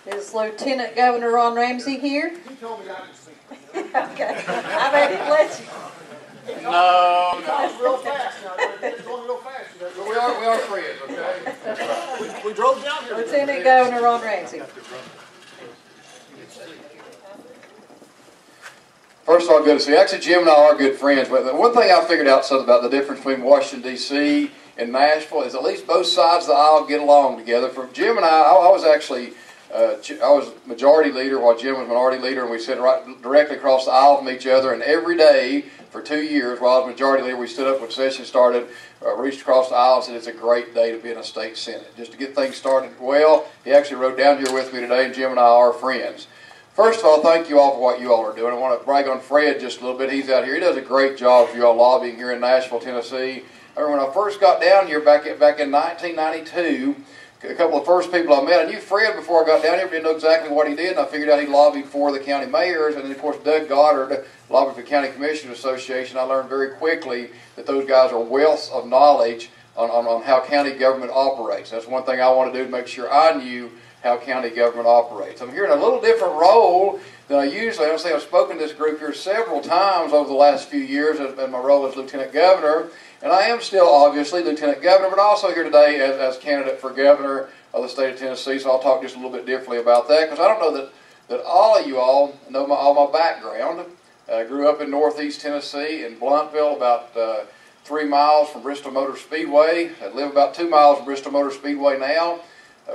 Is Lieutenant Governor Ron Ramsey here? He told me I could speak. Okay, I better let you. No. It's real fast now. It's going real fast. But we are friends, okay? We drove down here. Lieutenant Governor Ron Ramsey. First of all, good to see you. Actually, Jim and I are good friends, but the one thing I figured out something about the difference between Washington, D.C. and Nashville is at least both sides of the aisle get along together. For Jim and I was actually, I was majority leader while Jim was minority leader, and we sat right directly across the aisle from each other, and every day for 2 years while I was majority leader, we stood up when session started, reached across the aisle and said, it's a great day to be in a state senate. Just to get things started well, he actually rode down here with me today, and Jim and I are friends. First of all, thank you all for what you all are doing. I want to brag on Fred just a little bit. He's out here. He does a great job for you all lobbying here in Nashville, Tennessee. I remember when I first got down here back in 1992, a couple of first people I met, I knew Fred before I got down here, didn't know exactly what he did, and I figured out he lobbied for the county mayors, and then of course Doug Goddard lobbied for the County Commissioners Association. I learned very quickly that those guys are wealths of knowledge on how county government operates. That's one thing I want to do to make sure I knew how county government operates. I'm here in a little different role than I usually. I've spoken to this group here several times over the last few years in my role as Lieutenant Governor, and I am still obviously Lieutenant Governor, but also here today as candidate for Governor of the state of Tennessee, so I'll talk just a little bit differently about that, because I don't know that all of you all know all my background. I grew up in northeast Tennessee in Blunteville, about 3 miles from Bristol Motor Speedway. I live about 2 miles from Bristol Motor Speedway now.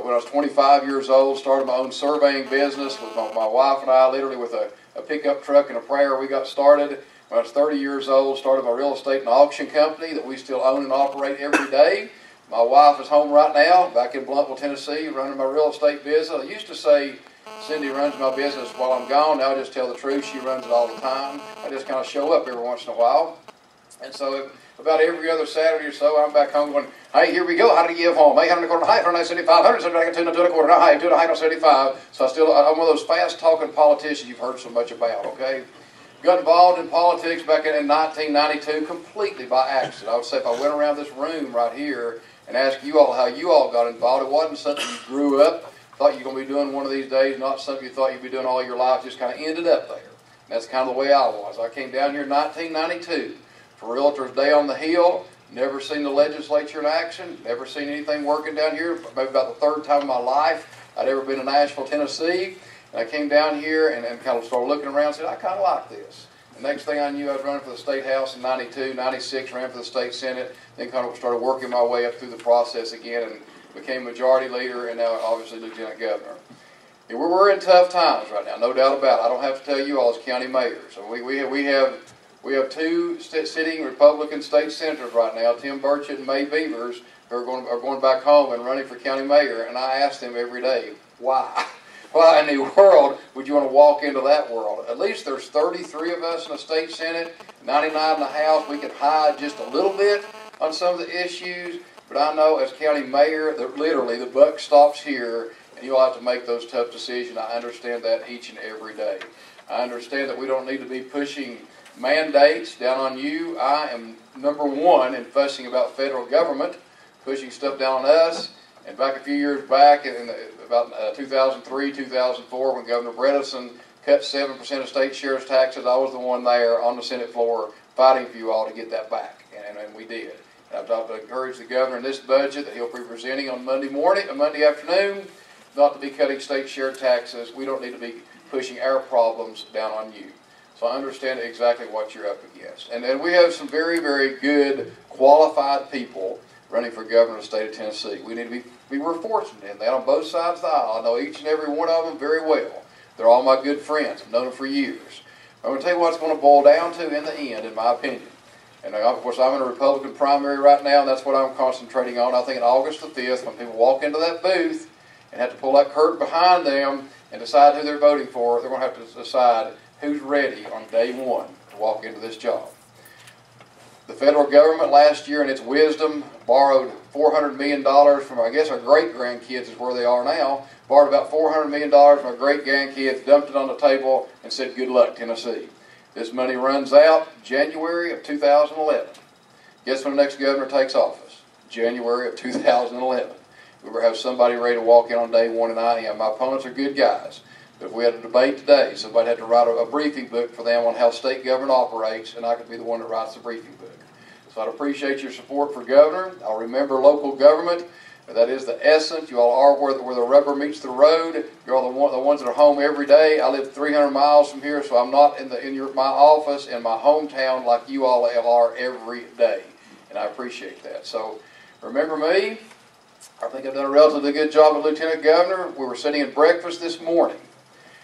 When I was 25 years old, started my own surveying business with my wife and I, literally with a pickup truck and a prayer. We got started. When I was 30 years old, started my real estate and auction company that we still own and operate every day. My wife is home right now, back in Blunteville, Tennessee, running my real estate business. I used to say Cindy runs my business while I'm gone. Now I just tell the truth. She runs it all the time. I just kind of show up every once in a while. And so about every other Saturday or so, I'm back home going, hey, here we go. How did you give home? 800 a quarter, 175, 175, 2 and a quarter. No, hey, 2 and a 75. So I'm one of those fast-talking politicians you've heard so much about, okay? Got involved in politics back in 1992 completely by accident. I would say if I went around this room right here and asked you all how you all got involved, it wasn't something you grew up, thought you were going to be doing one of these days, not something you thought you'd be doing all your life, just kind of ended up there. And that's kind of the way I was. I came down here in 1992 for Realtors Day on the Hill. Never seen the legislature in action, never seen anything working down here. Maybe about the third time in my life I'd ever been in Nashville, Tennessee. And I came down here and kind of started looking around and said, I kind of like this. The next thing I knew, I was running for the State House in 92, 96, ran for the State Senate, then kind of started working my way up through the process again and became Majority Leader and now obviously Lieutenant Governor. And we're in tough times right now, no doubt about it. I don't have to tell you all as county mayors. So we have two sitting Republican state senators right now, Tim Burchett and May Beavers, who are going back home and running for county mayor. And I ask them every day, why? Why in the world would you want to walk into that world? At least there's 33 of us in the state senate, 99 in the House. We can hide just a little bit on some of the issues, but I know as county mayor that literally the buck stops here, and you'll have to make those tough decisions. I understand that each and every day. I understand that we don't need to be pushing mandates down on you. I am number one in fussing about federal government, pushing stuff down on us. And back a few years back, in about 2003, 2004, when Governor Bredesen cut 7% of state sheriff's taxes, I was the one there on the Senate floor fighting for you all to get that back, and we did. And I've encouraged the governor in this budget that he'll be presenting on Monday afternoon, not to be cutting state sheriff taxes. We don't need to be pushing our problems down on you. So I understand exactly what you're up against. And we have some very, very good, qualified people running for governor of the state of Tennessee. We need to we're fortunate in that on both sides of the aisle. I know each and every one of them very well. They're all my good friends. I've known them for years. I'm going to tell you what it's going to boil down to in the end, in my opinion. And of course, I'm in a Republican primary right now, and that's what I'm concentrating on. I think on August the 5th, when people walk into that booth and have to pull that curtain behind them and decide who they're voting for, they're going to have to decide who's ready on day one to walk into this job. The federal government last year, in its wisdom, borrowed $400 million from, I guess, our great-grandkids is where they are now, borrowed about $400 million from our great-grandkids, dumped it on the table, and said, good luck, Tennessee. This money runs out January of 2011. Guess when the next governor takes office? January of 2011. we ever have somebody ready to walk in on day one at 9 a.m. My opponents are good guys. But if we had a debate today, somebody had to write a briefing book for them on how state government operates, and I could be the one that writes the briefing book. So I'd appreciate your support for governor. I'll remember local government. That is the essence. You all are where the rubber meets the road. You're all the ones that are home every day. I live 300 miles from here, so I'm not in my office in my hometown like you all are every day. And I appreciate that. So remember me. I think I've done a relatively good job as Lieutenant Governor. We were sitting at breakfast this morning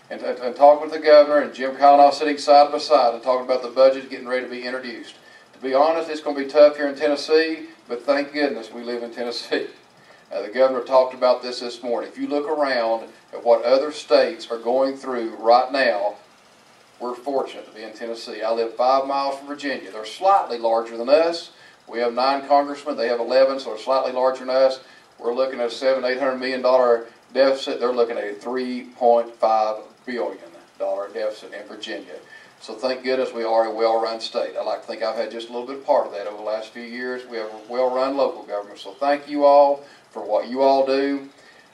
and talking with the governor, and Jim Kyle and I sitting side by side and talking about the budget getting ready to be introduced. To be honest, it's going to be tough here in Tennessee, but thank goodness we live in Tennessee. The governor talked about this morning. If you look around at what other states are going through right now, we're fortunate to be in Tennessee. I live 5 miles from Virginia. They're slightly larger than us. We have 9 congressmen. They have 11, so they're slightly larger than us. We're looking at a $700–800 million deficit. They're looking at a $3.5 billion deficit in Virginia. So thank goodness we are a well-run state. I like to think I've had just a little bit of part of that over the last few years. We have a well-run local government. So thank you all for what you all do.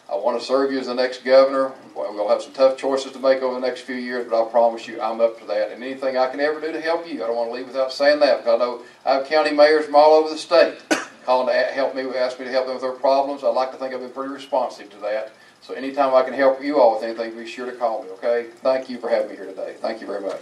I want to serve you as the next governor. We're going to have some tough choices to make over the next few years, but I promise you I'm up to that. And anything I can ever do to help you, I don't want to leave without saying that, because I know I have county mayors from all over the state calling to help me, ask me to help them with their problems. I like to think I've been pretty responsive to that. So anytime I can help you all with anything, be sure to call me, okay? Thank you for having me here today. Thank you very much.